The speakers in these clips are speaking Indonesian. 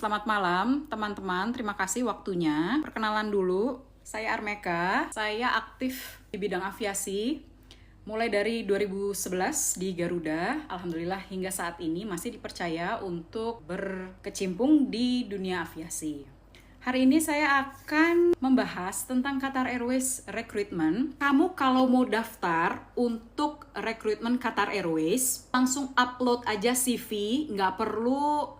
Selamat malam teman-teman, terima kasih waktunya. Perkenalan dulu, saya Armeka, saya aktif di bidang aviasi mulai dari 2011 di Garuda. Alhamdulillah hingga saat ini masih dipercaya untuk berkecimpung di dunia aviasi. Hari ini saya akan membahas tentang Qatar Airways Recruitment. Kamu kalau mau daftar untuk rekrutmen Qatar Airways, langsung upload aja CV, nggak perlu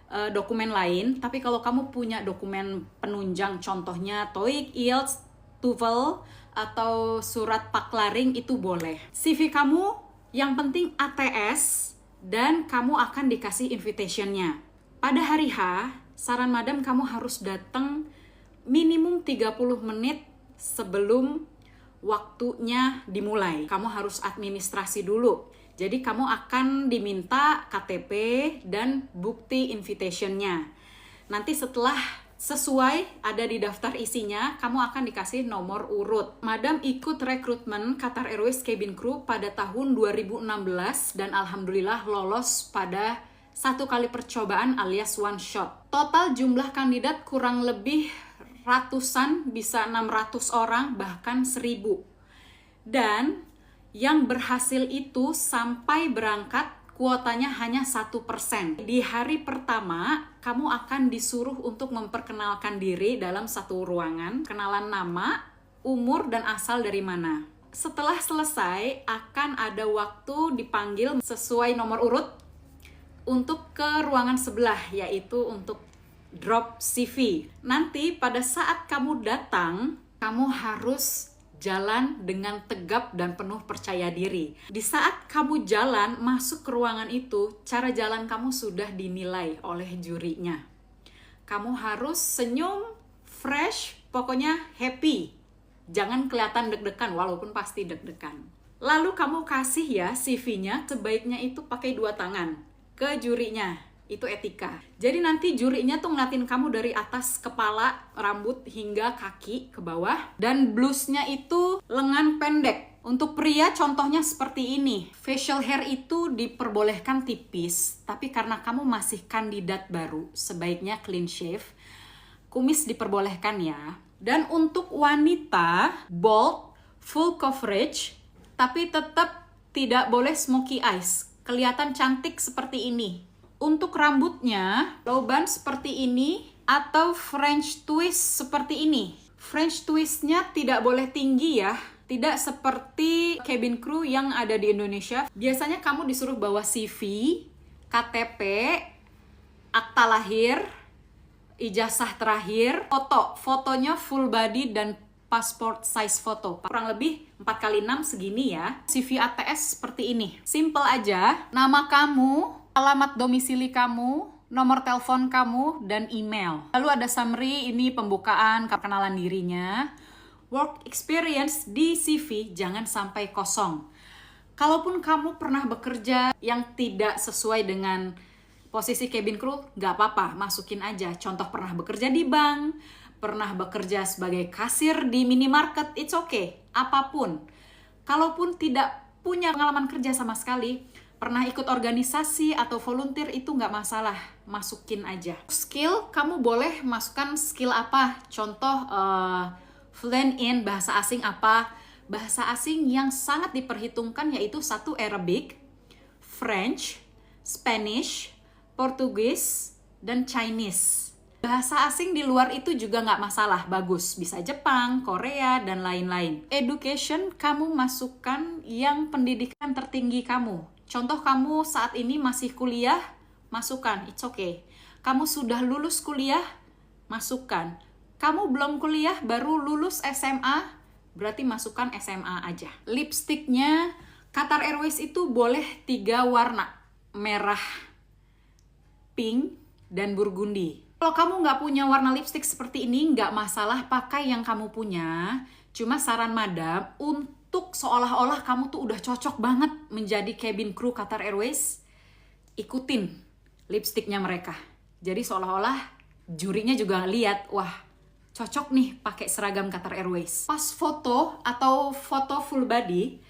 dokumen lain. Tapi kalau kamu punya dokumen penunjang, contohnya TOEIC, IELTS, TOEFL, atau surat paklaring, itu boleh. CV kamu yang penting ATS, dan kamu akan dikasih invitation-nya. Pada hari H, saran madam kamu harus datang minimum 30 menit sebelum waktunya dimulai. Kamu harus administrasi dulu. Jadi kamu akan diminta KTP dan bukti invitation-nya. Nanti setelah sesuai ada di daftar isinya, kamu akan dikasih nomor urut. Madam ikut rekrutmen Qatar Airways Cabin Crew pada tahun 2016 dan alhamdulillah lolos pada satu kali percobaan alias one shot. Total jumlah kandidat kurang lebih ratusan, bisa 600 orang, bahkan 1000. Dan yang berhasil itu sampai berangkat kuotanya hanya 1%. Di hari pertama, kamu akan disuruh untuk memperkenalkan diri dalam satu ruangan, kenalan nama, umur, dan asal dari mana. Setelah selesai, akan ada waktu dipanggil sesuai nomor urut untuk ke ruangan sebelah, yaitu untuk drop CV. Nanti pada saat kamu datang, kamu harus jalan dengan tegap dan penuh percaya diri. Di saat kamu jalan masuk ke ruangan itu, cara jalan kamu sudah dinilai oleh jurinya. Kamu harus senyum, fresh, pokoknya happy. Jangan kelihatan deg-degan, walaupun pasti deg-degan. Lalu kamu kasih ya CV-nya, sebaiknya itu pakai 2 tangan ke jurinya. Itu etika. Jadi nanti jurinya tuh ngeliatin kamu dari atas kepala, rambut hingga kaki ke bawah. Dan blusnya itu lengan pendek. Untuk pria contohnya seperti ini. Facial hair itu diperbolehkan tipis, tapi karena kamu masih kandidat baru, sebaiknya clean shave. Kumis diperbolehkan ya. Dan untuk wanita, bold, full coverage, tapi tetap tidak boleh smoky eyes. Kelihatan cantik seperti ini. Untuk rambutnya, low bun seperti ini atau French twist seperti ini. French twistnya tidak boleh tinggi ya. Tidak seperti cabin crew yang ada di Indonesia. Biasanya kamu disuruh bawa CV, KTP, akta lahir, ijazah terakhir, fotonya full body dan passport size foto. Kurang lebih 4x6 segini ya. CV ATS seperti ini. Simple aja. Nama kamu, alamat domisili kamu, nomor telepon kamu, dan email. Lalu ada summary, ini pembukaan, perkenalan dirinya. Work experience di CV jangan sampai kosong. Kalaupun kamu pernah bekerja yang tidak sesuai dengan posisi cabin crew, nggak apa-apa, masukin aja. Contoh pernah bekerja di bank, pernah bekerja sebagai kasir di minimarket, it's okay, apapun. Kalaupun tidak punya pengalaman kerja sama sekali, pernah ikut organisasi atau volunteer, itu nggak masalah, masukin aja. Skill, kamu boleh masukkan skill apa? Contoh, fluent in, bahasa asing apa? Bahasa asing yang sangat diperhitungkan yaitu 1 Arabic, French, Spanish, Portugis, dan Chinese. Bahasa asing di luar itu juga nggak masalah, bagus. Bisa Jepang, Korea, dan lain-lain. Education, kamu masukkan yang pendidikan tertinggi kamu. Contoh kamu saat ini masih kuliah, masukkan, it's okay. Kamu sudah lulus kuliah, masukkan. Kamu belum kuliah, baru lulus SMA, berarti masukkan SMA aja. Lipstiknya, Qatar Airways itu boleh 3 warna. Merah, pink, dan burgundi. Kalau kamu nggak punya warna lipstik seperti ini, nggak masalah, pakai yang kamu punya. Cuma saran madam, untuk seolah-olah kamu tuh udah cocok banget menjadi cabin crew Qatar Airways, ikutin lipstiknya mereka. Jadi seolah-olah jurinya juga lihat, wah cocok nih pakai seragam Qatar Airways. Pas foto atau foto full body,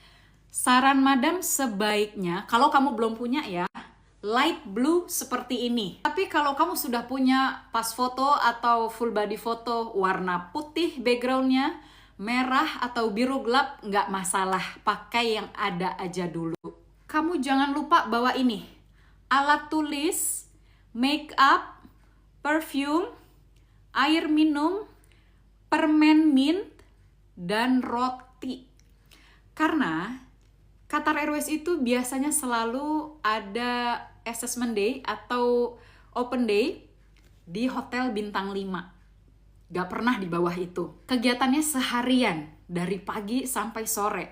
saran madam sebaiknya, kalau kamu belum punya ya, light blue seperti ini. Tapi kalau kamu sudah punya pas foto atau full body foto warna putih backgroundnya, merah atau biru gelap, nggak masalah. Pakai yang ada aja dulu. Kamu jangan lupa bawa ini. Alat tulis, make up, perfume, air minum, permen mint, dan roti. Karena Qatar Airways itu biasanya selalu ada assessment day atau open day di hotel bintang 5. Gak pernah di bawah itu. Kegiatannya seharian, dari pagi sampai sore.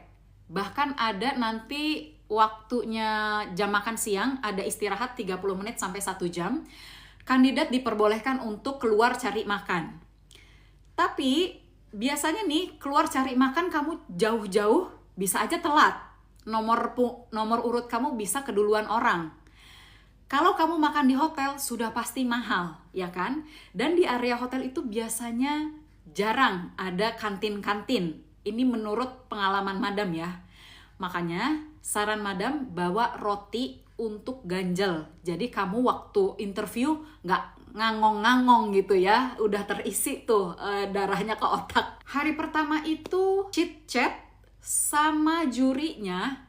Bahkan ada nanti waktunya jam makan siang, ada istirahat 30 menit sampai 1 jam. Kandidat diperbolehkan untuk keluar cari makan. Tapi biasanya nih keluar cari makan kamu jauh-jauh bisa aja telat. Nomor urut kamu bisa keduluan orang. Kalau kamu makan di hotel sudah pasti mahal, ya kan? Dan di area hotel itu biasanya jarang ada kantin-kantin. Ini menurut pengalaman madam ya. Makanya saran madam bawa roti untuk ganjel. Jadi kamu waktu interview nggak ngangong-ngangong gitu ya. Udah terisi tuh darahnya ke otak. Hari pertama itu chit-chat sama jurinya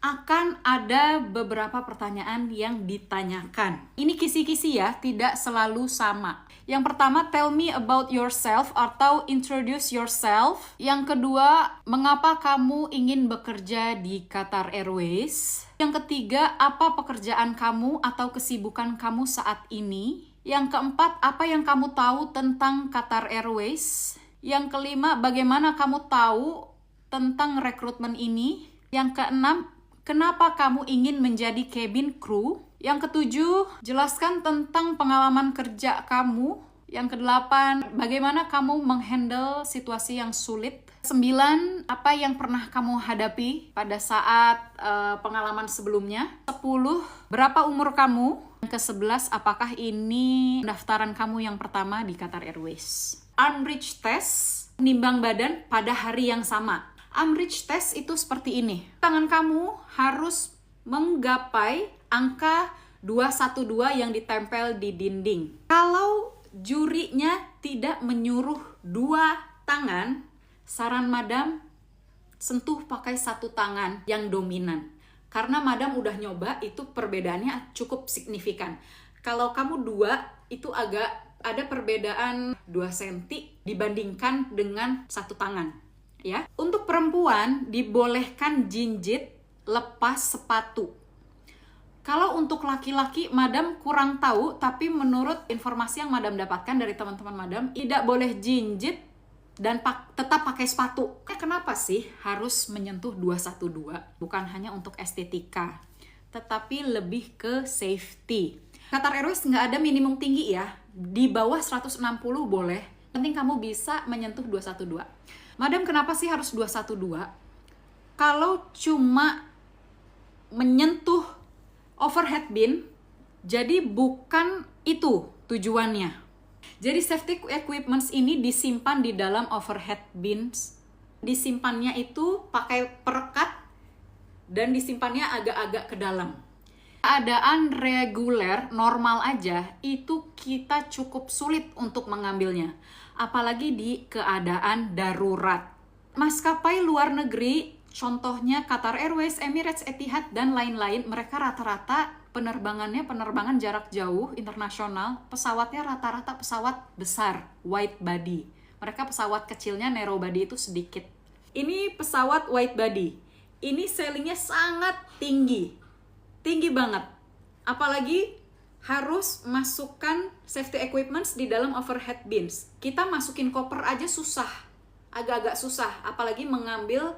akan ada beberapa pertanyaan yang ditanyakan. Ini kisi-kisi ya, tidak selalu sama. Yang pertama, tell me about yourself atau introduce yourself. Yang kedua, mengapa kamu ingin bekerja di Qatar Airways? Yang ketiga, apa pekerjaan kamu atau kesibukan kamu saat ini? Yang keempat, apa yang kamu tahu tentang Qatar Airways? Yang kelima, bagaimana kamu tahu tentang rekrutmen ini? Yang keenam, kenapa kamu ingin menjadi cabin crew? Yang ketujuh, jelaskan tentang pengalaman kerja kamu. Yang kedelapan, bagaimana kamu menghandle situasi yang sulit? 9, apa yang pernah kamu hadapi pada saat pengalaman sebelumnya? 10, berapa umur kamu? Yang ke-11, apakah ini pendaftaran kamu yang pertama di Qatar Airways? Armreach test, nimbang badan pada hari yang sama. Armreach test itu seperti ini. Tangan kamu harus menggapai angka 212 yang ditempel di dinding. Kalau jurinya tidak menyuruh 2 tangan, saran madam sentuh pakai 1 tangan yang dominan. Karena madam udah nyoba, itu perbedaannya cukup signifikan. Kalau kamu 2, itu agak ada perbedaan 2 cm dibandingkan dengan 1 tangan. Ya, untuk perempuan dibolehkan jinjit lepas sepatu. Kalau untuk laki-laki, madam kurang tahu, tapi menurut informasi yang madam dapatkan dari teman-teman madam, tidak boleh jinjit dan tetap pakai sepatu. Kenapa sih harus menyentuh 212? Bukan hanya untuk estetika, tetapi lebih ke safety. Qatar Airways nggak ada minimum tinggi ya, di bawah 160 boleh, penting kamu bisa menyentuh 212. Madam, kenapa sih harus 212? Kalau cuma menyentuh overhead bin, jadi bukan itu tujuannya. Jadi safety equipments ini disimpan di dalam overhead bins. Disimpannya itu pakai perekat dan disimpannya agak-agak ke dalam. Keadaan reguler, normal aja, itu kita cukup sulit untuk mengambilnya. Apalagi di keadaan darurat. Maskapai luar negeri, contohnya Qatar Airways, Emirates, Etihad, dan lain-lain, mereka rata-rata penerbangan jarak jauh, internasional, pesawatnya rata-rata pesawat besar, wide body. Mereka pesawat kecilnya narrow body itu sedikit. Ini pesawat wide body. Ini ceilingnya sangat tinggi. Tinggi banget. Apalagi harus masukkan safety equipments di dalam overhead bins. Kita masukin koper aja susah, agak-agak susah, apalagi mengambil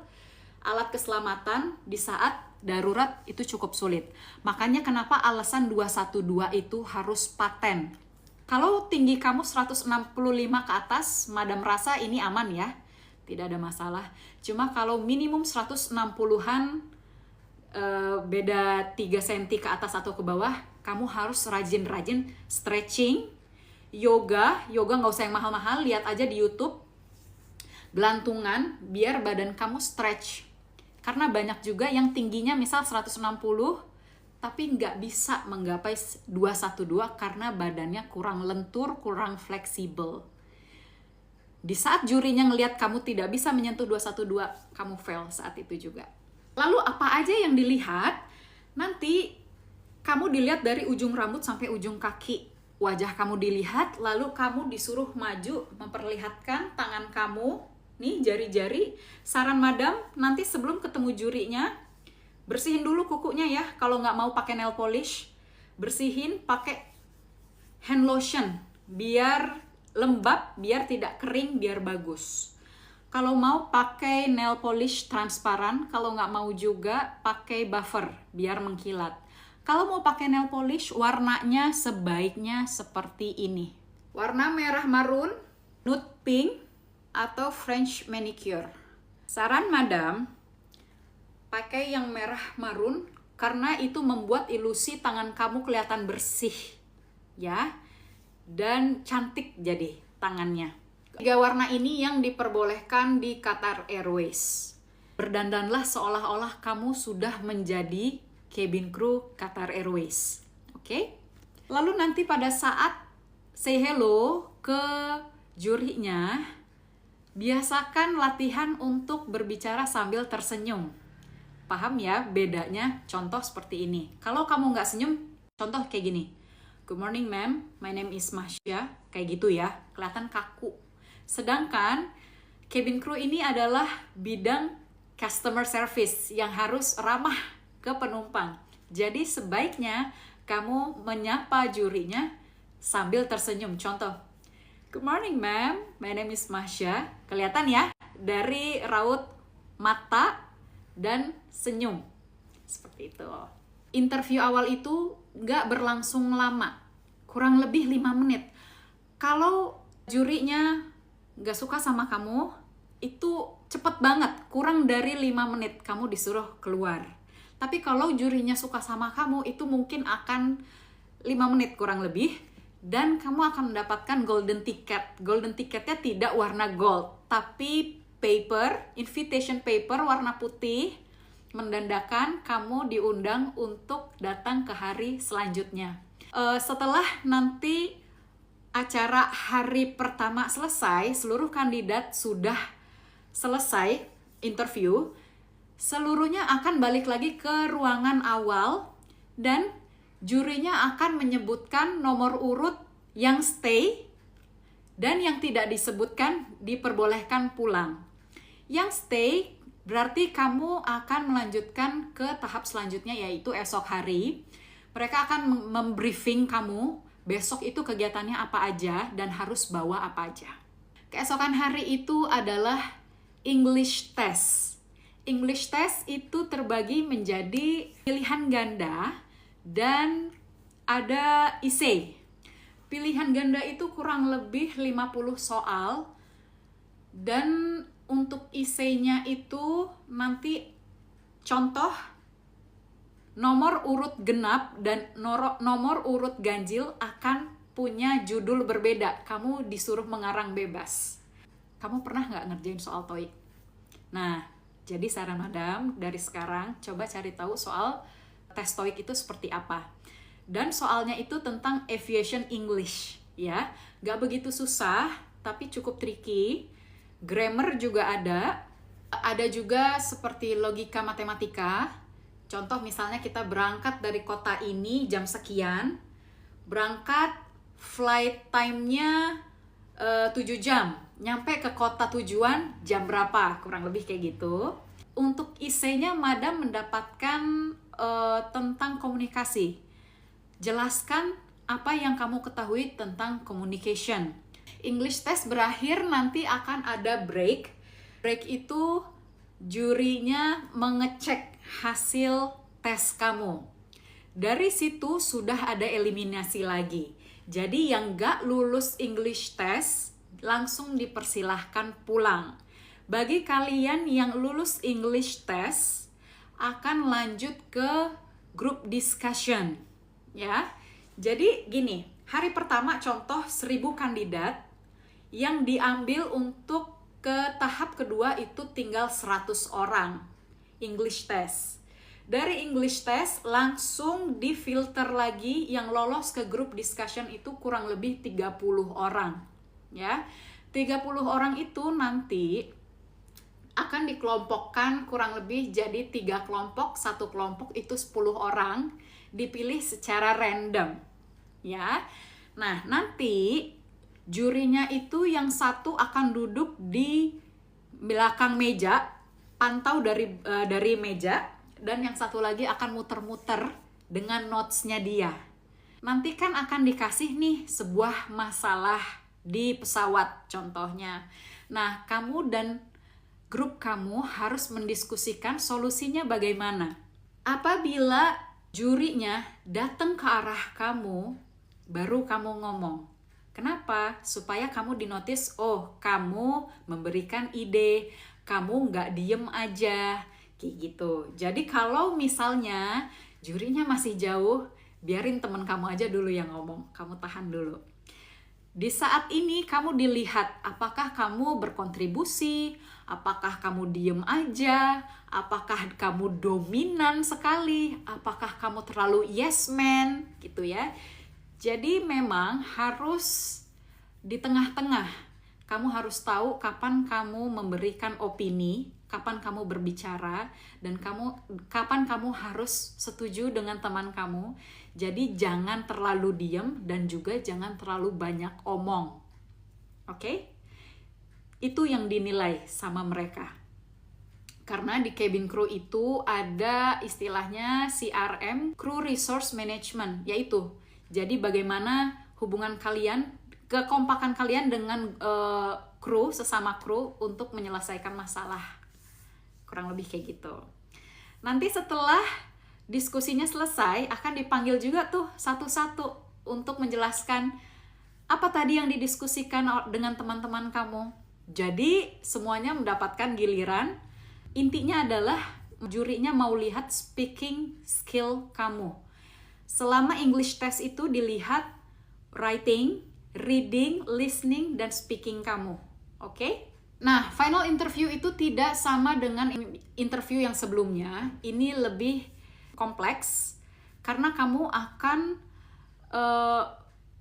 alat keselamatan di saat darurat itu cukup sulit. Makanya kenapa alasan 212 itu harus paten. Kalau tinggi kamu 165 ke atas, madam rasa ini aman ya, tidak ada masalah. Cuma kalau minimum 160-an, beda 3 cm ke atas atau ke bawah, kamu harus rajin-rajin stretching, yoga nggak usah yang mahal-mahal, lihat aja di YouTube, gelantungan, biar badan kamu stretch. Karena banyak juga yang tingginya misal 160, tapi nggak bisa menggapai 212 karena badannya kurang lentur, kurang fleksibel. Di saat jurinya ngelihat kamu tidak bisa menyentuh 212, kamu fail saat itu juga. Lalu apa aja yang dilihat? Nanti kamu dilihat dari ujung rambut sampai ujung kaki. Wajah kamu dilihat, lalu kamu disuruh maju memperlihatkan tangan kamu, nih jari-jari. Saran madam, nanti sebelum ketemu jurinya, bersihin dulu kukunya ya. Kalau nggak mau pakai nail polish, bersihin pakai hand lotion biar lembab, biar tidak kering, biar bagus. Kalau mau pakai nail polish transparan, kalau nggak mau juga pakai buffer biar mengkilat. Kalau mau pakai nail polish, warnanya sebaiknya seperti ini. Warna merah marun, nude pink, atau French manicure. Saran madam, pakai yang merah marun karena itu membuat ilusi tangan kamu kelihatan bersih, ya, dan cantik jadi tangannya. 3 warna ini yang diperbolehkan di Qatar Airways. Berdandanlah seolah-olah kamu sudah menjadi cabin crew Qatar Airways. Oke? Lalu nanti pada saat say hello ke jurinya, biasakan latihan untuk berbicara sambil tersenyum. Paham ya bedanya? Contoh seperti ini. Kalau kamu nggak senyum, contoh kayak gini. Good morning ma'am, my name is Masya. Kayak gitu ya, kelihatan kaku. Sedangkan cabin crew ini adalah bidang customer service yang harus ramah ke penumpang. Jadi sebaiknya kamu menyapa jurinya sambil tersenyum. Contoh, good morning ma'am, my name is Masya. Kelihatan ya dari raut mata dan senyum. Seperti itu. Interview awal itu nggak berlangsung lama, kurang lebih 5 menit. Kalau jurinya nggak suka sama kamu, itu cepet banget, kurang dari 5 menit kamu disuruh keluar. Tapi kalau jurinya suka sama kamu, itu mungkin akan 5 menit kurang lebih, dan kamu akan mendapatkan golden ticket. Golden ticketnya tidak warna gold, tapi paper, invitation paper warna putih, mendandakan kamu diundang untuk datang ke hari selanjutnya. Setelah nanti acara hari pertama selesai, seluruh kandidat sudah selesai interview, seluruhnya akan balik lagi ke ruangan awal dan jurinya akan menyebutkan nomor urut yang stay dan yang tidak disebutkan diperbolehkan pulang. Yang stay berarti kamu akan melanjutkan ke tahap selanjutnya, yaitu esok hari. Mereka akan membriefing kamu besok itu kegiatannya apa aja dan harus bawa apa aja. Keesokan hari itu adalah English test. English test itu terbagi menjadi pilihan ganda dan ada essay. Pilihan ganda itu kurang lebih 50 soal, dan untuk essay-nya itu nanti contoh nomor urut genap dan nomor urut ganjil akan punya judul berbeda. Kamu disuruh mengarang bebas. Kamu pernah nggak ngerjain soal TOEIC? Nah, jadi saran madam, dari sekarang coba cari tahu soal tes TOEIC itu seperti apa. Dan soalnya itu tentang aviation English, ya. Nggak begitu susah, tapi cukup tricky. Grammar juga ada. Ada juga seperti logika matematika. Contoh misalnya kita berangkat dari kota ini jam sekian, berangkat flight time-nya 7 jam, nyampe ke kota tujuan jam berapa, kurang lebih kayak gitu. Untuk essay-nya madam mendapatkan tentang komunikasi. Jelaskan apa yang kamu ketahui tentang communication. English test berakhir, nanti akan ada break. Break itu jurinya mengecek hasil tes kamu. Dari situ sudah ada eliminasi lagi. Jadi yang nggak lulus English test langsung dipersilahkan pulang. Bagi kalian yang lulus English test akan lanjut ke group discussion, ya. Jadi gini, hari pertama contoh 1000 kandidat, yang diambil untuk ke tahap kedua itu tinggal 100 orang English test. Dari English test langsung difilter lagi, yang lolos ke grup discussion itu kurang lebih 30 orang. Ya. 30 orang itu nanti akan dikelompokkan kurang lebih jadi 3 kelompok, satu kelompok itu 10 orang, dipilih secara random. Ya. Nah, nanti jurinya itu yang satu akan duduk di belakang meja, pantau dari meja, dan yang satu lagi akan muter-muter dengan notes-nya dia. Nanti kan akan dikasih nih sebuah masalah di pesawat contohnya. Nah, kamu dan grup kamu harus mendiskusikan solusinya bagaimana. Apabila jurinya datang ke arah kamu, baru kamu ngomong. Kenapa? Supaya kamu dinotis, oh kamu memberikan ide, kamu nggak diem aja, kayak gitu. Jadi kalau misalnya jurinya masih jauh, biarin temen kamu aja dulu yang ngomong, kamu tahan dulu. Di saat ini kamu dilihat apakah kamu berkontribusi, apakah kamu diem aja, apakah kamu dominan sekali, apakah kamu terlalu yes man, gitu ya. Jadi memang harus di tengah-tengah. Kamu harus tahu kapan kamu memberikan opini, kapan kamu berbicara, dan kapan kamu harus setuju dengan teman kamu. Jadi jangan terlalu diem dan juga jangan terlalu banyak omong. Oke? Itu yang dinilai sama mereka. Karena di cabin crew itu ada istilahnya CRM, Crew Resource Management, yaitu jadi bagaimana hubungan kalian, kekompakan kalian dengan kru, sesama kru untuk menyelesaikan masalah. Kurang lebih kayak gitu. Nanti setelah diskusinya selesai, akan dipanggil juga tuh satu-satu untuk menjelaskan apa tadi yang didiskusikan dengan teman-teman kamu. Jadi semuanya mendapatkan giliran. Intinya adalah jurinya mau lihat speaking skill kamu. Selama English test itu dilihat writing, reading, listening, dan speaking kamu. Oke? Nah, final interview itu tidak sama dengan interview yang sebelumnya. Ini lebih kompleks karena kamu akan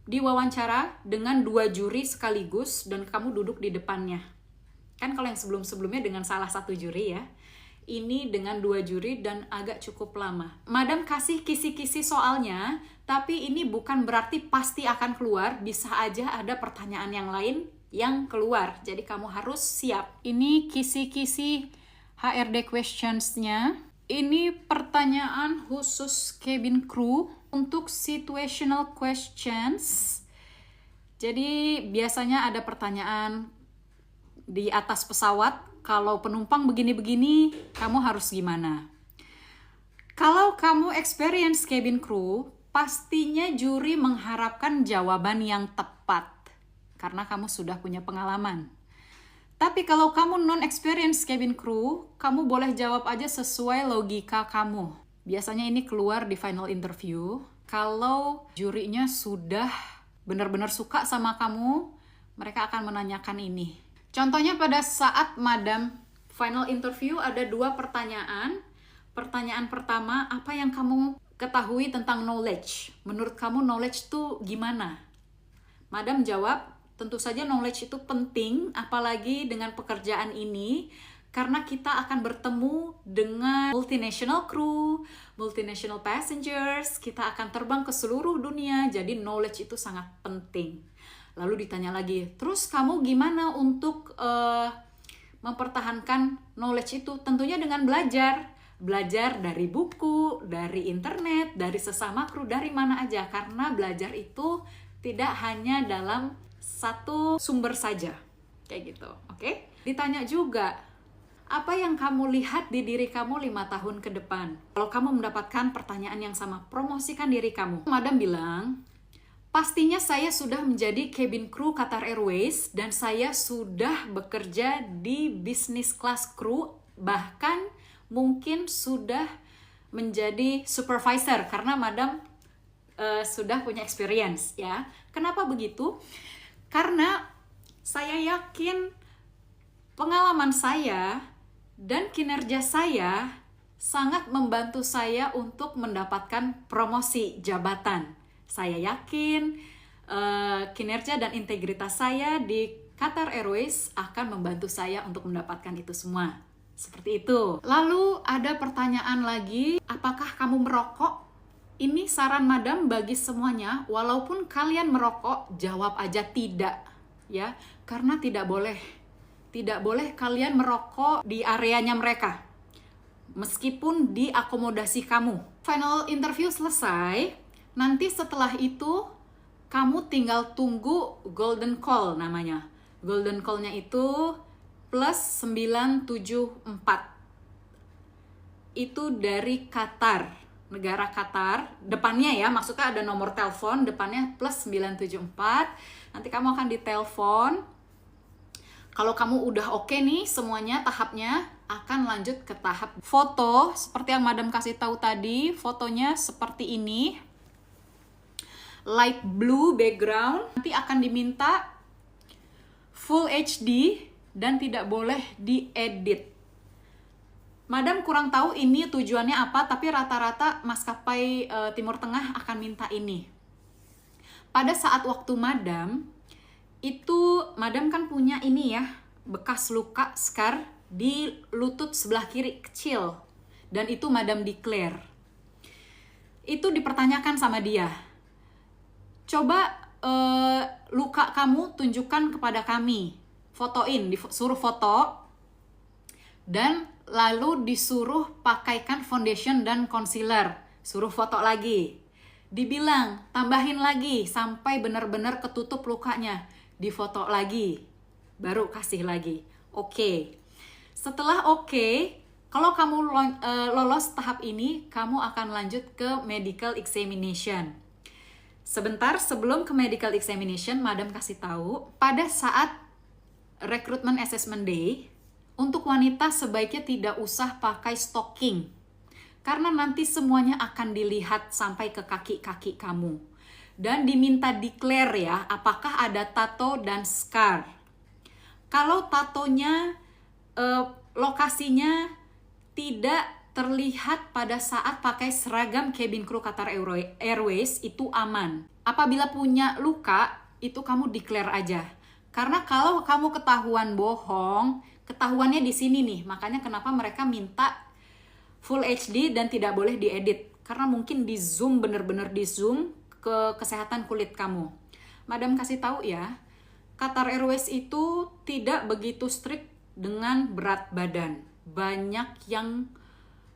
diwawancara dengan 2 juri sekaligus dan kamu duduk di depannya. Kan kalau yang sebelum-sebelumnya dengan salah satu juri ya. Ini dengan 2 juri dan agak cukup lama. Madam kasih kisi-kisi soalnya, tapi ini bukan berarti pasti akan keluar. Bisa aja ada pertanyaan yang lain yang keluar. Jadi kamu harus siap. Ini kisi-kisi HRD questions-nya. Ini pertanyaan khusus cabin crew untuk situational questions. Jadi biasanya ada pertanyaan di atas pesawat. Kalau penumpang begini-begini, kamu harus gimana? Kalau kamu experience cabin crew, pastinya juri mengharapkan jawaban yang tepat. Karena kamu sudah punya pengalaman. Tapi kalau kamu non-experience cabin crew, kamu boleh jawab aja sesuai logika kamu. Biasanya ini keluar di final interview. Kalau jurinya sudah benar-benar suka sama kamu, mereka akan menanyakan ini. Contohnya pada saat Madam final interview ada 2 pertanyaan. Pertanyaan pertama, apa yang kamu ketahui tentang knowledge? Menurut kamu knowledge itu gimana? Madam jawab, tentu saja knowledge itu penting, apalagi dengan pekerjaan ini, karena kita akan bertemu dengan multinational crew, multinational passengers, kita akan terbang ke seluruh dunia, jadi knowledge itu sangat penting. Lalu ditanya lagi, terus kamu gimana untuk mempertahankan knowledge itu? Tentunya dengan belajar. Belajar dari buku, dari internet, dari sesama kru, dari mana aja. Karena belajar itu tidak hanya dalam satu sumber saja. Kayak gitu, oke? Ditanya juga, apa yang kamu lihat di diri kamu 5 tahun ke depan? Kalau kamu mendapatkan pertanyaan yang sama, promosikan diri kamu. Madam bilang, pastinya saya sudah menjadi cabin crew Qatar Airways dan saya sudah bekerja di business class crew, bahkan mungkin sudah menjadi supervisor karena Madam sudah punya experience ya. Kenapa begitu? Karena saya yakin pengalaman saya dan kinerja saya sangat membantu saya untuk mendapatkan promosi jabatan. Saya yakin kinerja dan integritas saya di Qatar Airways akan membantu saya untuk mendapatkan itu semua. Seperti itu. Lalu ada pertanyaan lagi, apakah kamu merokok? Ini saran madam bagi semuanya, walaupun kalian merokok, jawab aja tidak, ya, karena tidak boleh kalian merokok di areanya mereka, meskipun diakomodasi kamu. Final interview selesai, nanti setelah itu kamu tinggal tunggu golden call namanya. Golden call-nya itu plus 974. Itu dari Qatar, negara Qatar. Depannya ya, maksudnya ada nomor telepon, depannya plus 974. Nanti kamu akan ditelepon. Kalau kamu udah oke nih semuanya tahapnya, akan lanjut ke tahap foto. Seperti yang madam kasih tahu tadi, fotonya seperti ini. Light blue background. Nanti akan diminta Full HD dan tidak boleh diedit. Madam kurang tahu ini tujuannya apa, tapi rata-rata maskapai Timur Tengah akan minta ini. Pada saat waktu madam, itu madam kan punya ini ya, bekas luka scar di lutut sebelah kiri kecil. Dan itu madam declare. Itu dipertanyakan sama dia. Coba luka kamu tunjukkan kepada kami. Fotoin, disuruh foto. Dan lalu disuruh pakaikan foundation dan concealer. Suruh foto lagi. Dibilang, tambahin lagi sampai benar-benar ketutup lukanya. Difoto lagi. Baru kasih lagi. Oke. Setelah oke, kalau kamu lolos tahap ini, kamu akan lanjut ke medical examination. Sebentar sebelum ke medical examination, madam kasih tahu, pada saat recruitment assessment day, untuk wanita sebaiknya tidak usah pakai stocking. Karena nanti semuanya akan dilihat sampai ke kaki-kaki kamu. Dan diminta declare ya, apakah ada tato dan scar. Kalau tatonya, lokasinya tidak terlihat pada saat pakai seragam cabin crew Qatar Airways, itu aman. Apabila punya luka, itu kamu declare aja. Karena kalau kamu ketahuan bohong, ketahuannya di sini nih. Makanya kenapa mereka minta Full HD dan tidak boleh diedit. Karena mungkin di zoom, bener-bener di zoom ke kesehatan kulit kamu. Madam kasih tahu ya, Qatar Airways itu tidak begitu strict dengan berat badan. Banyak yang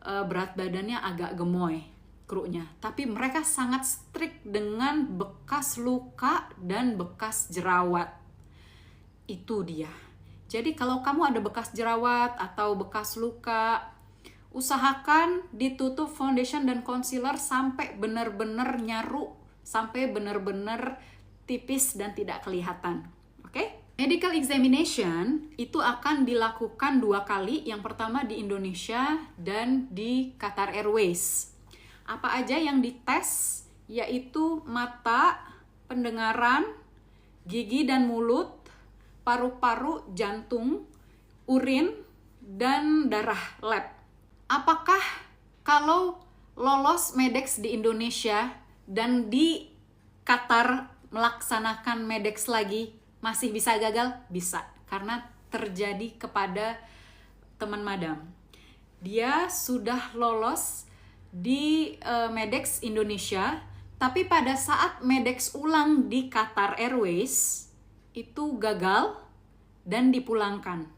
berat badannya agak gemoy krunya, tapi mereka sangat strict dengan bekas luka dan bekas jerawat. Itu dia. Jadi kalau kamu ada bekas jerawat atau bekas luka, usahakan ditutup foundation dan concealer sampai benar-benar nyaru, sampai benar-benar tipis dan tidak kelihatan. Oke? Medical examination itu akan dilakukan 2 kali. Yang pertama di Indonesia dan di Qatar Airways. Apa aja yang dites? Yaitu mata, pendengaran, gigi dan mulut, paru-paru, jantung, urin, dan darah lab. Apakah kalau lolos Medex di Indonesia dan di Qatar melaksanakan Medex lagi, masih bisa gagal? Bisa, karena terjadi kepada teman madam. Dia sudah lolos di Medex Indonesia, tapi pada saat Medex ulang di Qatar Airways, itu gagal dan dipulangkan.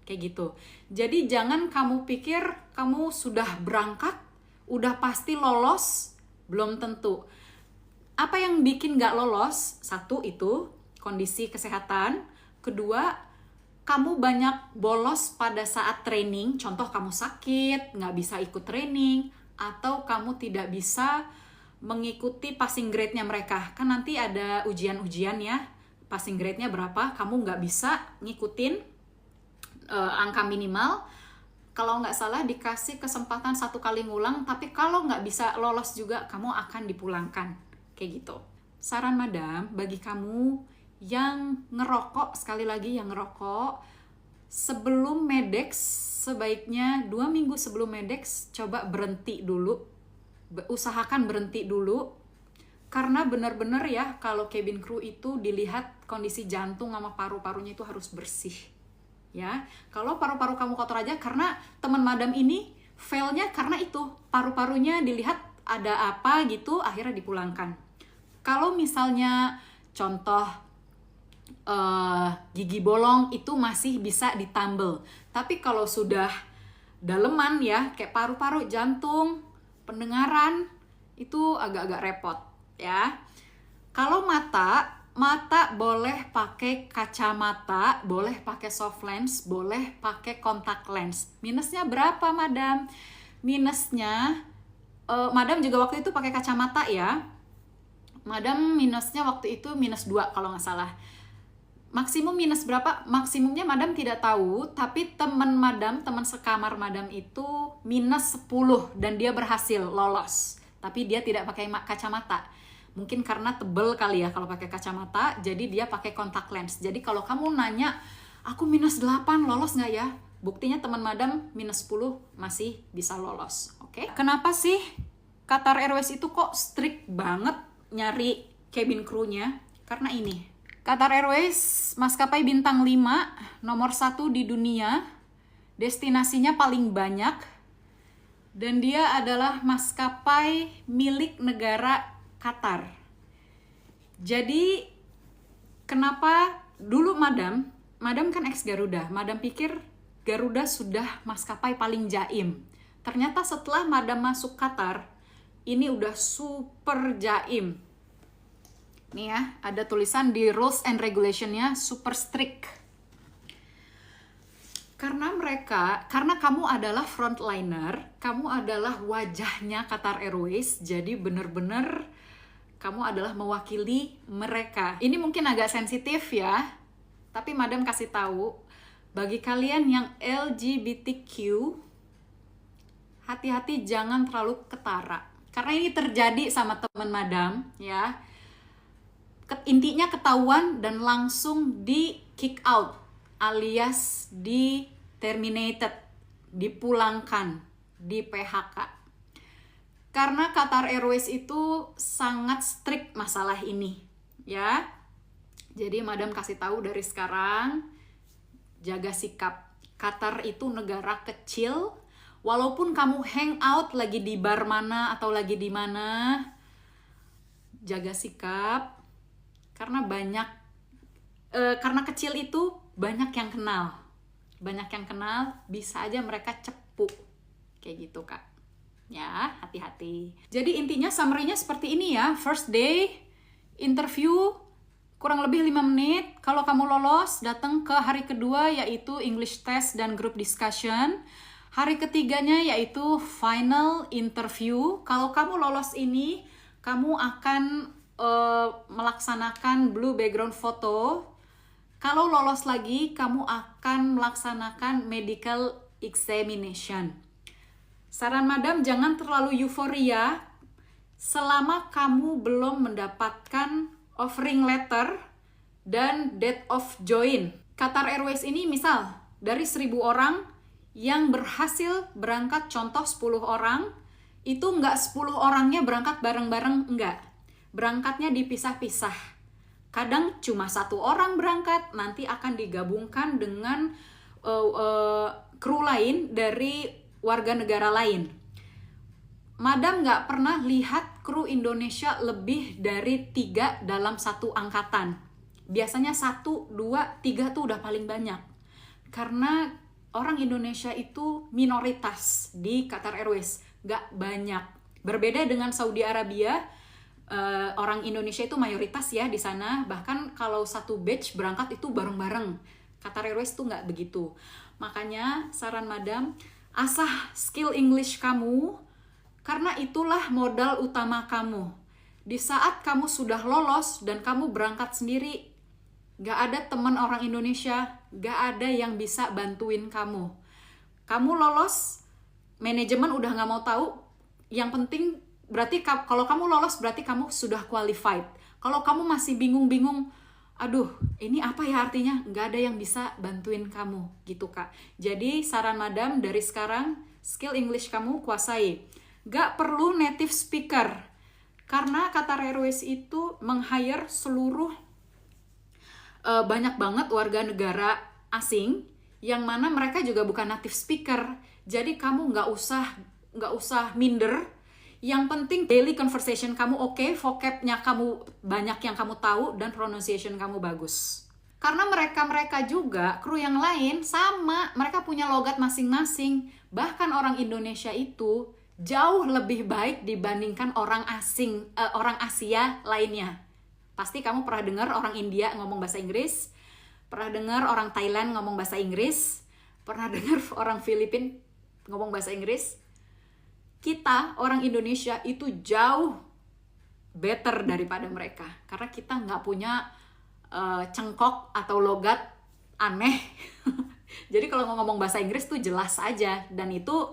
Kayak gitu. Jadi jangan kamu pikir kamu sudah berangkat, udah pasti lolos, belum tentu. Apa yang bikin gak lolos? 1 itu kondisi kesehatan. Kedua, kamu banyak bolos pada saat training. Contoh kamu sakit, nggak bisa ikut training, atau kamu tidak bisa mengikuti passing grade-nya mereka. Kan nanti ada ujian-ujian ya, passing grade-nya berapa, kamu nggak bisa ngikutin angka minimal. Kalau nggak salah dikasih kesempatan 1 kali ngulang, tapi kalau nggak bisa lolos juga, kamu akan dipulangkan. Kayak gitu. Saran madam, bagi kamu yang ngerokok, sekali lagi yang ngerokok, sebelum Medex, sebaiknya 2 minggu sebelum Medex coba berhenti dulu, usahakan berhenti dulu, karena benar-benar ya kalau cabin crew itu dilihat kondisi jantung sama paru-parunya itu harus bersih ya. Kalau paru-paru kamu kotor aja, karena teman madam ini failnya karena itu paru-parunya dilihat ada apa gitu, akhirnya dipulangkan. Kalau misalnya contoh gigi bolong itu masih bisa ditambal, tapi kalau sudah daleman ya kayak paru-paru, jantung, pendengaran, itu agak-agak repot ya. Kalau mata boleh pakai kacamata, boleh pakai soft lens, boleh pakai kontak lens. Minusnya berapa, madam? Minusnya, madam juga waktu itu pakai kacamata ya. Madam minusnya waktu itu -2 kalau nggak salah. Maksimum minus berapa? Maksimumnya madam tidak tahu, tapi teman sekamar madam itu -10 dan dia berhasil lolos. Tapi dia tidak pakai kacamata. Mungkin karena tebel kali ya kalau pakai kacamata, jadi dia pakai kontak lens. Jadi kalau kamu nanya, aku -8 lolos nggak ya? Buktinya teman madam -10 masih bisa lolos. Oke? Kenapa sih Qatar Airways itu kok strict banget nyari cabin crew-nya? Karena ini. Qatar Airways maskapai bintang 5, nomor 1 di dunia, destinasinya paling banyak, dan dia adalah maskapai milik negara Qatar. Jadi kenapa dulu madam kan ex Garuda, madam pikir Garuda sudah maskapai paling jaim. Ternyata setelah madam masuk Qatar, ini udah super jaim. Nih ya, ada tulisan di rules and regulation-nya super strict. Karena kamu adalah frontliner, kamu adalah wajahnya Qatar Airways, jadi bener-bener kamu adalah mewakili mereka. Ini mungkin agak sensitif ya, tapi madam kasih tahu, bagi kalian yang LGBTQ, hati-hati jangan terlalu ketara. Karena ini terjadi sama teman madam ya. Intinya ketahuan dan langsung di kick out alias di terminated, dipulangkan, di PHK. Karena Qatar Airways itu sangat strict masalah ini ya. Jadi madam kasih tahu dari sekarang, jaga sikap. Qatar itu negara kecil, walaupun kamu hangout lagi di bar mana atau lagi di mana, jaga sikap. Karena karena kecil itu banyak yang kenal, bisa aja mereka cepu kayak gitu kak ya, hati-hati. Jadi intinya summary-nya seperti ini ya. First day interview kurang lebih 5 menit. Kalau kamu lolos, datang ke hari kedua yaitu English test dan group discussion. Hari ketiganya yaitu final interview. Kalau kamu lolos ini, kamu akan melaksanakan blue background photo. Kalau lolos lagi, kamu akan melaksanakan medical examination. Saran madam, jangan terlalu euforia selama kamu belum mendapatkan offering letter dan date of join. Qatar Airways ini misal dari 1.000 orang yang berhasil berangkat, contoh 10 orang, itu nggak 10 orangnya berangkat bareng-bareng, enggak. Berangkatnya dipisah-pisah. Kadang cuma 1 orang berangkat, nanti akan digabungkan dengan kru lain dari warga negara lain. Madam nggak pernah lihat kru Indonesia lebih dari 3 dalam satu angkatan. Biasanya 1, 2, 3 tuh udah paling banyak. Karena orang Indonesia itu minoritas di Qatar Airways, nggak banyak. Berbeda dengan Saudi Arabia, orang Indonesia itu mayoritas ya di sana. Bahkan kalau satu batch berangkat itu bareng-bareng. Qatar Airways tuh nggak begitu. Makanya saran madam, asah skill English kamu, karena itulah modal utama kamu. Di saat kamu sudah lolos dan kamu berangkat sendiri, nggak ada teman orang Indonesia, nggak ada yang bisa bantuin kamu. Kamu lolos, manajemen udah nggak mau tahu. Yang penting berarti kalau kamu lolos berarti kamu sudah qualified. Kalau kamu masih bingung-bingung, aduh ini apa ya artinya, nggak ada yang bisa bantuin kamu gitu Kak. Jadi saran Madam dari sekarang, skill English kamu kuasai. Nggak perlu native speaker, karena Qatar Airways itu meng-hire seluruh banyak banget warga negara asing yang mana mereka juga bukan native speaker. Jadi kamu nggak usah minder. Yang penting daily conversation kamu oke, vocabnya kamu banyak yang kamu tahu, dan pronunciation kamu bagus. Karena mereka juga, kru yang lain sama, mereka punya logat masing-masing. Bahkan orang Indonesia itu jauh lebih baik dibandingkan orang asing, orang Asia lainnya. Pasti kamu pernah dengar orang India ngomong bahasa Inggris, pernah dengar orang Thailand ngomong bahasa Inggris, pernah dengar orang Filipina ngomong bahasa Inggris. Kita, orang Indonesia, itu jauh better daripada mereka. Karena kita nggak punya cengkok atau logat aneh. Jadi kalau ngomong bahasa Inggris tuh jelas aja. Dan itu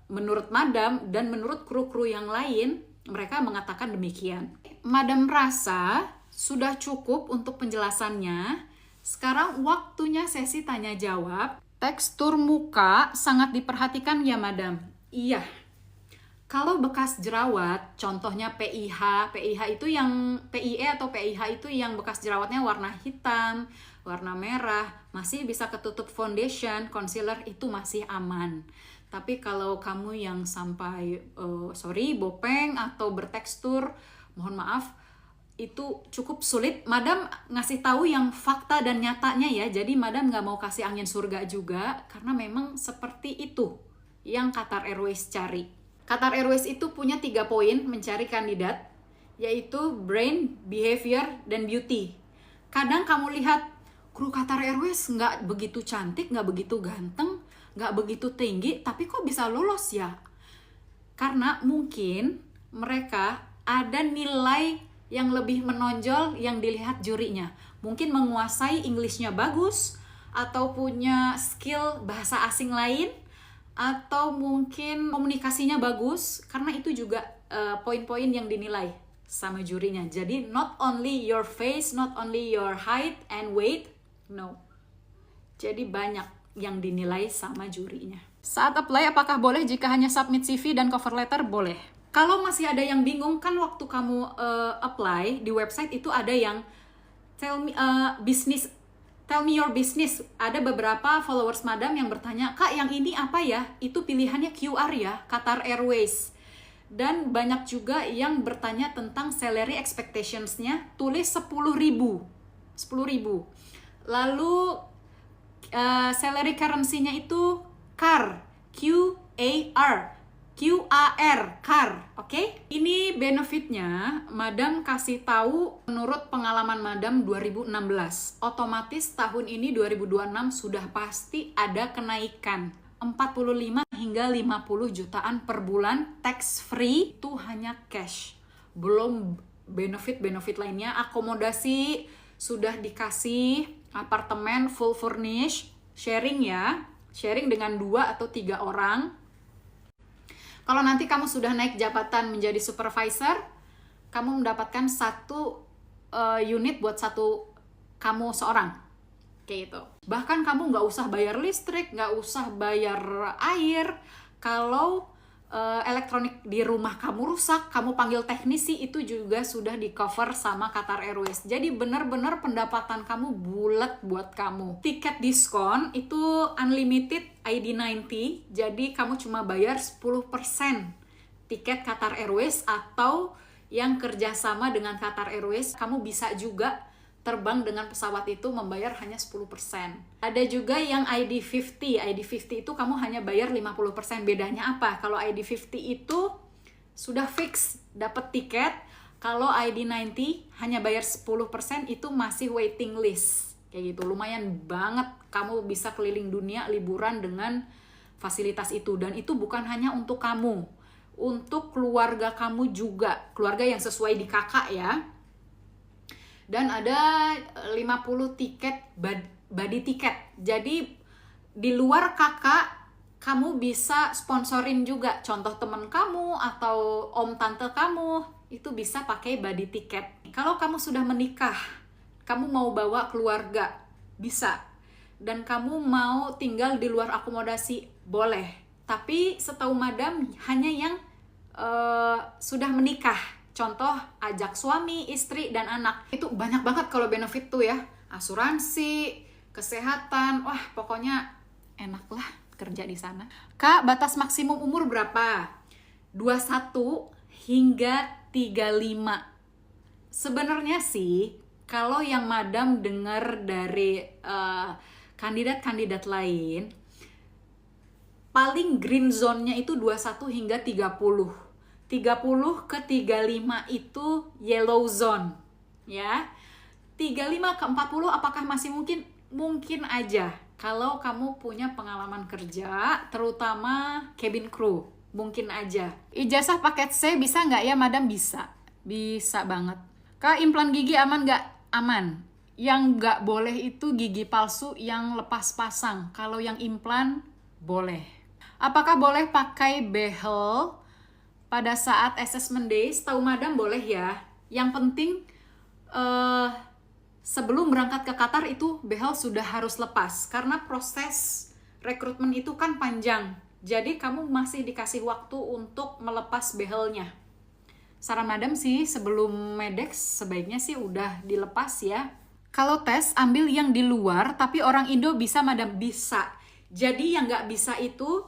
menurut Madam dan menurut kru-kru yang lain, mereka mengatakan demikian. Madam rasa sudah cukup untuk penjelasannya. Sekarang waktunya sesi tanya jawab. Tekstur muka sangat diperhatikan ya Madam. Iya. Kalau bekas jerawat, contohnya PIH itu yang PIE atau PIH itu yang bekas jerawatnya warna hitam, warna merah, masih bisa ketutup foundation, concealer itu masih aman. Tapi kalau kamu yang sampai bopeng atau bertekstur, mohon maaf, itu cukup sulit. Madam ngasih tahu yang fakta dan nyatanya ya. Jadi Madam nggak mau kasih angin surga juga, karena memang seperti itu yang Qatar Airways cari. Qatar Airways itu punya 3 poin mencari kandidat, yaitu brain, behavior, dan beauty. Kadang kamu lihat kru Qatar Airways nggak begitu cantik, nggak begitu ganteng, nggak begitu tinggi, tapi kok bisa lolos ya? Karena mungkin mereka ada nilai yang lebih menonjol yang dilihat jurinya. Mungkin menguasai English-nya bagus, atau punya skill bahasa asing lain, atau mungkin komunikasinya bagus, karena itu juga poin-poin yang dinilai sama jurinya. Jadi not only your face, not only your height and weight, no. Jadi banyak yang dinilai sama jurinya. Saat apply, apakah boleh jika hanya submit CV dan cover letter? Boleh. Kalau masih ada yang bingung, kan waktu kamu apply di website itu ada yang tell me your business. Ada beberapa followers Madam yang bertanya, Kak yang ini apa ya? Itu pilihannya QR ya, Qatar Airways. Dan banyak juga yang bertanya tentang salary expectations-nya, tulis 10.000. Lalu salary currency-nya itu CAR, QAR, oke? Ini benefitnya, Madam kasih tahu menurut pengalaman Madam 2016. Otomatis tahun ini 2026 sudah pasti ada kenaikan 45 hingga 50 jutaan per bulan, tax free, itu hanya cash. Belum benefit-benefit lainnya, akomodasi sudah dikasih, apartemen full furnish, sharing ya, sharing dengan 2 atau 3 orang. Kalau nanti kamu sudah naik jabatan menjadi supervisor, kamu mendapatkan 1 unit buat kamu seorang. Kayak gitu. Bahkan kamu nggak usah bayar listrik, nggak usah bayar air. Kalau elektronik di rumah kamu rusak, kamu panggil teknisi, itu juga sudah di cover sama Qatar Airways. Jadi benar-benar pendapatan kamu bulat buat kamu. Tiket diskon itu unlimited ID90, jadi kamu cuma bayar 10% tiket Qatar Airways, atau yang kerjasama dengan Qatar Airways, kamu bisa juga terbang dengan pesawat itu membayar hanya 10%. Ada juga yang ID50. ID50 itu kamu hanya bayar 50%. Bedanya apa? Kalau ID50 itu sudah fix dapat tiket. Kalau ID90 hanya bayar 10%, itu masih waiting list. Kayak gitu. Lumayan banget kamu bisa keliling dunia liburan dengan fasilitas itu. Dan itu bukan hanya untuk kamu. Untuk keluarga kamu juga. Keluarga yang sesuai di kakak ya. Dan ada 50 tiket body tiket. Jadi di luar kakak, kamu bisa sponsorin juga. Contoh teman kamu atau om tante kamu, itu bisa pakai body tiket. Kalau kamu sudah menikah, kamu mau bawa keluarga, bisa. Dan kamu mau tinggal di luar akomodasi, boleh. Tapi setahu madam hanya yang sudah menikah. Contoh, ajak suami, istri, dan anak. Itu banyak banget kalau benefit tuh ya. Asuransi, kesehatan, wah pokoknya enak lah kerja di sana. Kak, batas maksimum umur berapa? 21 hingga 35. Sebenarnya sih, kalau yang madam dengar dari kandidat-kandidat lain, paling green zone-nya itu 21 hingga 30. 30 ke 35 itu yellow zone, ya. 35 ke 40 apakah masih mungkin? Mungkin aja. Kalau kamu punya pengalaman kerja, terutama cabin crew, mungkin aja. Ijazah paket C bisa nggak ya, madam? Bisa. Bisa banget. Kak, implan gigi aman nggak? Aman. Yang nggak boleh itu gigi palsu yang lepas pasang. Kalau yang implan, boleh. Apakah boleh pakai behel pada saat assessment day? Setahu madam boleh ya. Yang penting sebelum berangkat ke Qatar itu behel sudah harus lepas. Karena proses rekrutmen itu kan panjang. Jadi kamu masih dikasih waktu untuk melepas behelnya. Saran madam sih sebelum medex sebaiknya sih udah dilepas ya. Kalau tes ambil yang di luar tapi orang Indo bisa madam? Bisa. Jadi yang nggak bisa itu,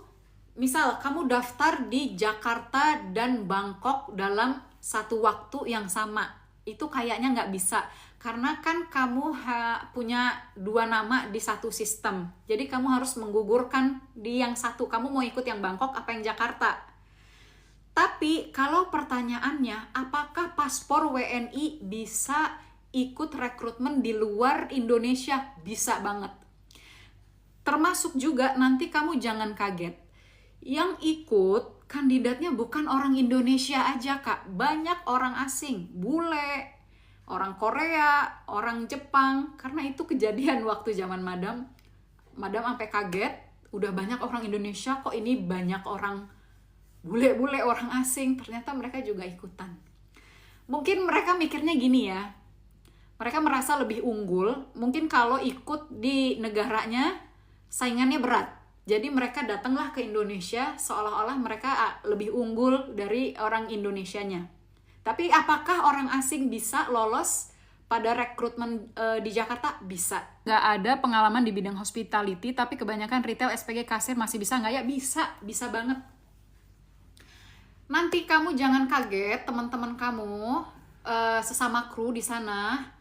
misal kamu daftar di Jakarta dan Bangkok dalam satu waktu yang sama, itu kayaknya nggak bisa. Karena kan kamu punya 2 nama di satu sistem. Jadi kamu harus menggugurkan di yang satu. Kamu mau ikut yang Bangkok apa yang Jakarta? Tapi kalau pertanyaannya, apakah paspor WNI bisa ikut rekrutmen di luar Indonesia? Bisa banget. Termasuk juga nanti kamu jangan kaget. Yang ikut kandidatnya bukan orang Indonesia aja, Kak. Banyak orang asing, bule, orang Korea, orang Jepang. Karena itu kejadian waktu zaman madam. Madam sampai kaget, udah banyak orang Indonesia, kok ini banyak orang bule-bule, orang asing. Ternyata mereka juga ikutan. Mungkin mereka mikirnya gini ya, mereka merasa lebih unggul. Mungkin kalau ikut di negaranya, saingannya berat. Jadi mereka datanglah ke Indonesia seolah-olah mereka lebih unggul dari orang Indonesianya. Tapi apakah orang asing bisa lolos pada rekrutmen di Jakarta? Bisa. Nggak ada pengalaman di bidang hospitality, tapi kebanyakan retail, SPG, kasir masih bisa nggak ya? Bisa. Bisa banget. Nanti kamu jangan kaget, teman-teman kamu, sesama kru di sana,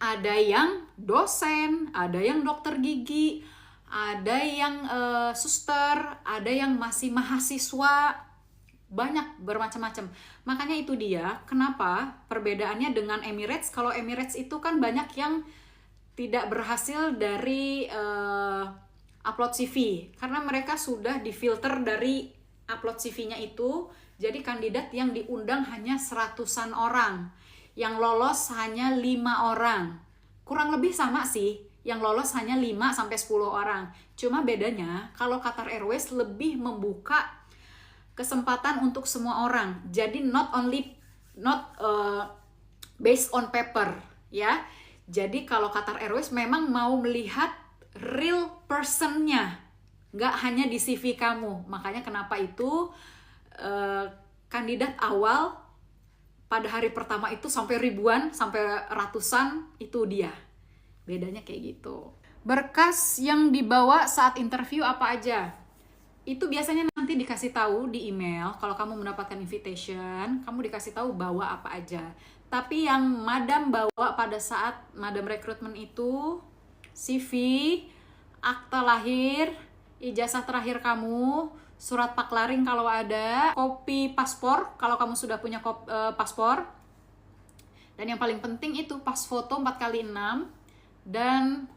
ada yang dosen, ada yang dokter gigi, ada yang suster, ada yang masih mahasiswa, banyak bermacam-macam. Makanya itu dia kenapa perbedaannya dengan Emirates. Kalau Emirates itu kan banyak yang tidak berhasil dari upload CV, karena mereka sudah difilter dari upload CV-nya itu. Jadi kandidat yang diundang hanya 100-an orang, yang lolos hanya 5 orang. Kurang lebih sama sih, yang lolos hanya 5-10 orang. Cuma bedanya kalau Qatar Airways lebih membuka kesempatan untuk semua orang. Jadi not based on paper ya. Jadi kalau Qatar Airways memang mau melihat real person-nya, nggak hanya di CV kamu. Makanya kenapa itu kandidat awal pada hari pertama itu sampai ribuan, sampai ratusan, itu dia. Bedanya kayak gitu. Berkas yang dibawa saat interview apa aja? Itu biasanya nanti dikasih tahu di email. Kalau kamu mendapatkan invitation, kamu dikasih tahu bawa apa aja. Tapi yang madam bawa pada saat madam rekrutmen itu CV, akta lahir, ijazah terakhir kamu, surat paklaring kalau ada, kopi paspor kalau kamu sudah punya paspor, dan yang paling penting itu pas foto 4x6 dan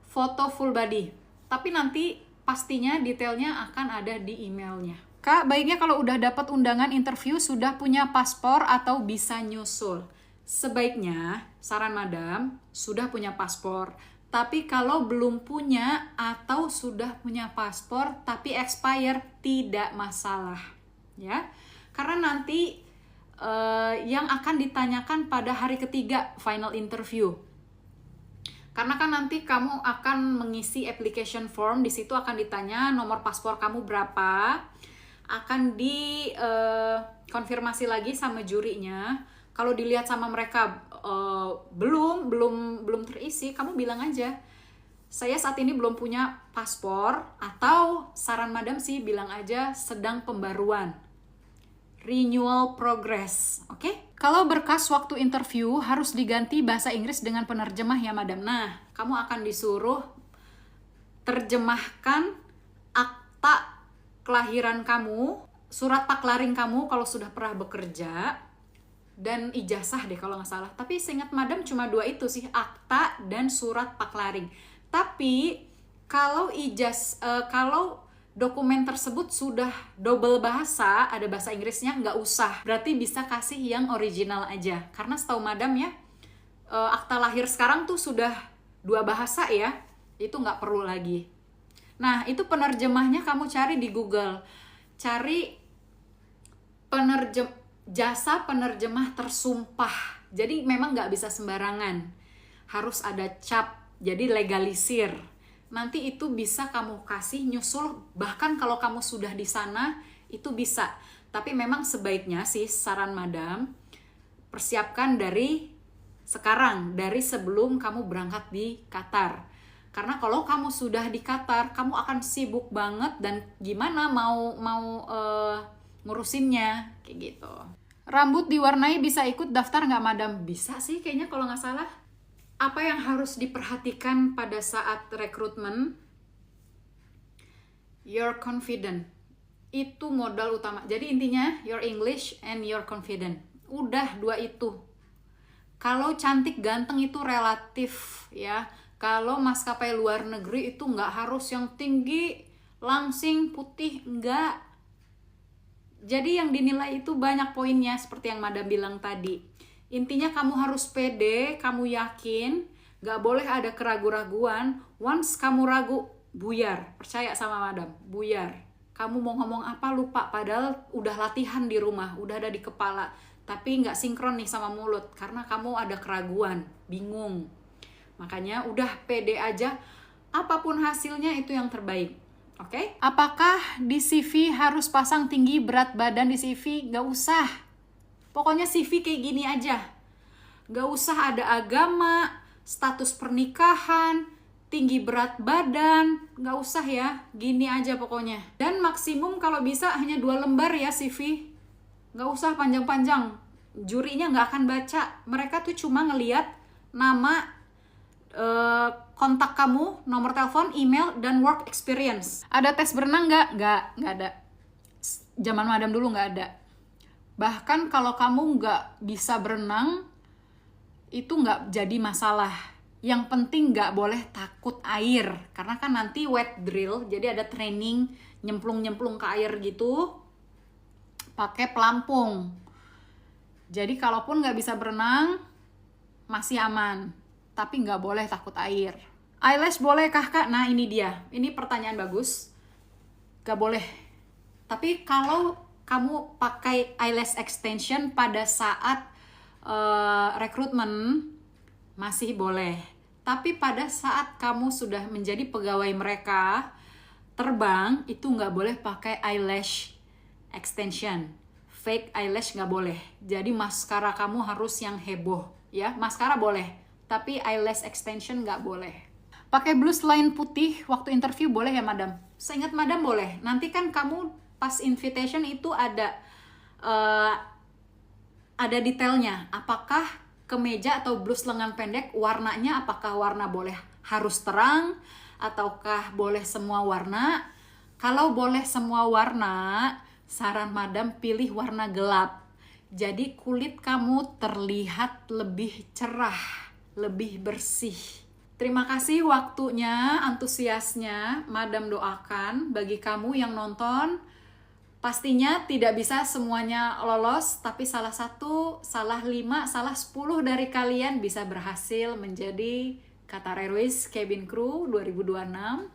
foto full body. Tapi nanti pastinya detailnya akan ada di emailnya. Kak, baiknya kalau udah dapat undangan interview sudah punya paspor atau bisa nyusul? Sebaiknya, saran madam, sudah punya paspor. Tapi kalau belum punya atau sudah punya paspor tapi expire, tidak masalah, ya. Karena nanti yang akan ditanyakan pada hari ketiga final interview. Karena kan nanti kamu akan mengisi application form, di situ akan ditanya nomor paspor kamu berapa, akan di konfirmasi lagi sama jurinya. Kalau dilihat sama mereka belum terisi, kamu bilang aja, saya saat ini belum punya paspor, atau saran madam sih bilang aja sedang pembaruan, renewal progress, oke? Kalau berkas waktu interview harus diganti bahasa Inggris dengan penerjemah ya madam. Nah, kamu akan disuruh terjemahkan akta kelahiran kamu, surat paklaring kamu kalau sudah pernah bekerja, dan ijazah deh kalau nggak salah. Tapi seingat madam cuma 2 itu sih, akta dan surat paklaring. Tapi kalau kalau dokumen tersebut sudah double bahasa, ada bahasa Inggrisnya, nggak usah. Berarti bisa kasih yang original aja. Karena setahu madam ya, akta lahir sekarang tuh sudah 2 bahasa ya, itu nggak perlu lagi. Nah, itu penerjemahnya kamu cari di Google. Cari jasa penerjemah tersumpah. Jadi memang nggak bisa sembarangan. Harus ada cap, jadi legalisir. Nanti itu bisa kamu kasih nyusul, bahkan kalau kamu sudah di sana, itu bisa. Tapi memang sebaiknya sih, saran madam, persiapkan dari sekarang, dari sebelum kamu berangkat di Qatar. Karena kalau kamu sudah di Qatar, kamu akan sibuk banget dan gimana mau ngurusinnya, kayak gitu. Rambut diwarnai bisa ikut daftar nggak madam? Bisa sih kayaknya kalau nggak salah. Apa yang harus diperhatikan pada saat rekrutmen? Your confident. Itu modal utama. Jadi intinya your English and your confident. Udah 2 itu. Kalau cantik ganteng itu relatif ya. Kalau maskapai luar negeri itu nggak harus yang tinggi, langsing, putih, enggak. Jadi yang dinilai itu banyak poinnya seperti yang madam bilang tadi. Intinya kamu harus pede, kamu yakin, gak boleh ada keraguan-raguan. Once kamu ragu, buyar. Percaya sama madam, buyar. Kamu mau ngomong apa lupa, padahal udah latihan di rumah, udah ada di kepala. Tapi gak sinkron nih sama mulut, karena kamu ada keraguan, bingung. Makanya udah pede aja, apapun hasilnya itu yang terbaik. Oke? Apakah di CV harus pasang tinggi berat badan di CV? Gak usah. Pokoknya CV kayak gini aja. Gak usah ada agama, status pernikahan, tinggi berat badan. Gak usah ya, gini aja pokoknya. Dan maksimum kalau bisa hanya 2 lembar ya CV. Gak usah panjang-panjang. Jurinya gak akan baca. Mereka tuh cuma ngeliat nama, kontak kamu, nomor telepon, email, dan work experience. Ada tes berenang nggak? Nggak ada. Zaman madam dulu nggak ada. Bahkan kalau kamu nggak bisa berenang, itu nggak jadi masalah. Yang penting nggak boleh takut air. Karena kan nanti wet drill, jadi ada training nyemplung-nyemplung ke air gitu, pakai pelampung. Jadi kalaupun nggak bisa berenang, masih aman. Tapi nggak boleh takut air. Eyelash bolehkah kak? Nah ini dia, ini pertanyaan bagus. Nggak boleh. Tapi kalau kamu pakai eyelash extension pada saat rekrutmen, masih boleh. Tapi pada saat kamu sudah menjadi pegawai mereka, terbang, itu nggak boleh pakai eyelash extension. Fake eyelash nggak boleh. Jadi maskara kamu harus yang heboh. Ya, maskara boleh. Tapi eyelash extension nggak boleh. Pakai blus line putih waktu interview boleh ya madam? Seingat madam boleh. Nanti kan kamu pas invitation itu ada detailnya. Apakah kemeja atau blus lengan pendek warnanya apakah warna boleh harus terang ataukah boleh semua warna? Kalau boleh semua warna, saran madam pilih warna gelap. Jadi kulit kamu terlihat lebih cerah, lebih bersih. Terima kasih waktunya, antusiasnya. Madam doakan bagi kamu yang nonton. Pastinya tidak bisa semuanya lolos, tapi salah 1, salah 5, salah 10 dari kalian bisa berhasil menjadi Qatar Airways Cabin Crew 2026.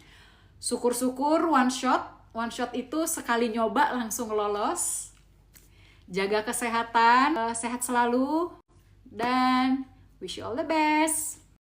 Syukur-syukur one shot itu sekali nyoba langsung lolos. Jaga kesehatan, sehat selalu, dan wish you all the best.